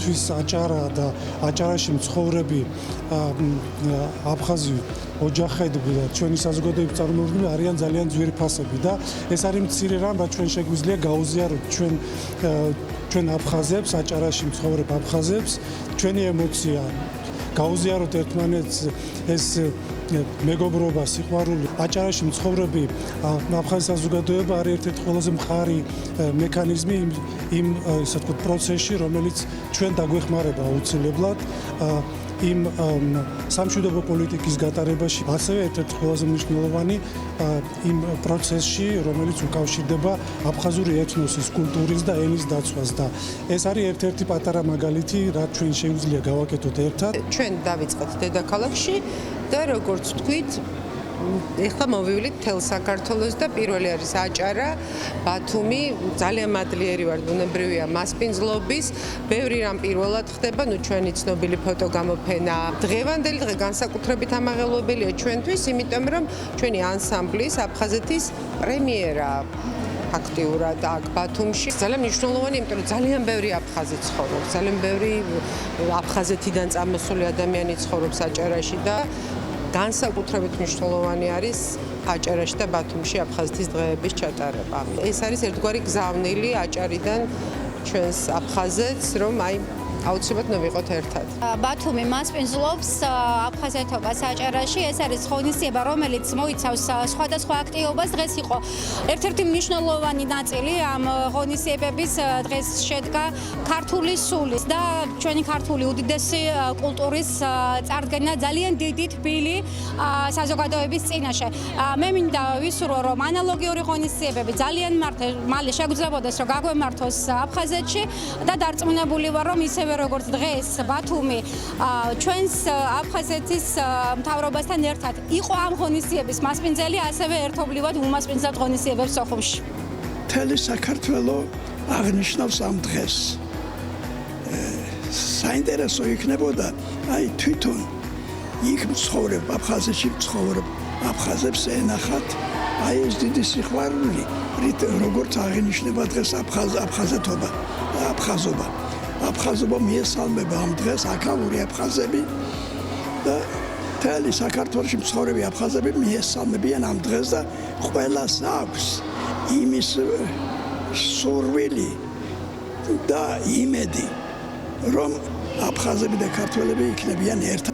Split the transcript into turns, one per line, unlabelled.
ჩვენთვის აჭარა და აჭარაში მცხოვრები აფხაზი ოჯახები და ჩვენი საზოგადოების წარმოადგენლები არიან ძალიან ძვირფასები და ეს არის მცირე რამ, რაც ჩვენ შეგვიძლია გაუზიაროთ ჩვენ აფხაზებს, აჭარაში მცხოვრებ აფხაზებს, ჩვენი ემოცია გაუზიაროთ ერთმანეთს ეს მეგობრობა, სიყვარული. აჭარაში მცხოვრები აფხაზი საზოგადოება არის ერთ-ერთი ყველაზე მყარი მექანიზმი იმ ისე ვთქვათ პროცესში, რომელიც ჩვენ დაგვეხმარება აუცილებლად იმ სამშვიდობო პოლიტიკის გატარებაში, ასევე ერთ-ერთი ყველაზე მნიშვნელოვანი იმ პროცესში, რომელიც უკავშირდება აფხაზური ეთნოსის, კულტურის და ენის დაცვას და ეს არის ერთ-ერთი პატარა მაგალითი, რაც ჩვენ შეგვიძლია გავაკეთოთ ერთად.
ჩვენ დავიწყეთ დედაქალაქში და როგორც ვთქვით, ეხლა მოვივლით მთელ საქართველოს და პირველი არის აჭარა, ბათუმი, ძალიან მადლიერი ვარ, ბუნებრივია მასპინძლობის, ბევრი რამ პირველად ხდება, ჩვენი ცნობილი ფოტოგამოფენა. დღევანდელი დღე განსაკუთრებით ამაღელვებელია ჩვენთვის, იმიტომ რომ ჩვენი ანსამბლის აფხაზეთის პრემიერა აქტიურად აქ ბათუმში. ძალიან მნიშვნელოვანი, იმიტომ რომ ძალიან ბევრი აფხაზი ცხოვრობს, ძალიან ბევრი აფხაზეთიდან წამოსული ადამიანი ცხოვრობს აჭარაში და განსაკუთრებით მნიშვნელოვანი არის აჭარაში და ბათუმში აფხაზეთის დღეების ჩატარება. ეს არის ერთგვარი გზავნილი აჭარიდან ჩვენს აფხაზეთს, რომ აუცილებლად მოვიყოთ ერთად.
ბათუმი მასპინძლობს აფხაზეთობას აჭარაში. ეს არის ღონისძიება, რომელიც მოიცავს სხვადასხვა აქტივობას. დღეს იყო ერთ-ერთი მნიშვნელოვანი ნაწილი ამ ღონისძიებების. დღეს შედგა ქართული სულის და ჩვენი ქართული უდიდესი კულტურის წარდგენა ძალიან დიდი თბილი საზოგადოების წინაშე. მე მინდა ვისურვო, რომ ანალოგიური ღონისძიებები ძალიან მალე შეგვიძლებოდეს, რომ გაგვემართოს აფხაზეთში და დარწმუნებული ვარ, რომ ისევე როგორც დღეს ბათუმი ჩვენს აფხაზეთის მთავრობასთან ერთად იყო ამ ღონისძიების მასპინძელი, ასევე ერთობლივად უმასპინძლად ღონისძიებებს სოხუმში.
მთელი საქართველო აღნიშნავს ამ დღეს. საინტერესო იქნებოდა თვითონ იქ მცხოვრებ აფხაზეთში მცხოვრებ აფხაზებს ენახათ ეს დიდი სიყვარული, როგორც აღინიშნება დღეს აფხაზეთობა, აფხაზობა მიესალმება ამ დღეს აქაური აფხაზები და მთელი საქართველოში მცხოვრები აფხაზები მიესალმებიან ამ დღეს და ყველას აქვს იმის სურვილი და იმედი, რომ აფხაზები და ქართველები იქნებიან ერთად.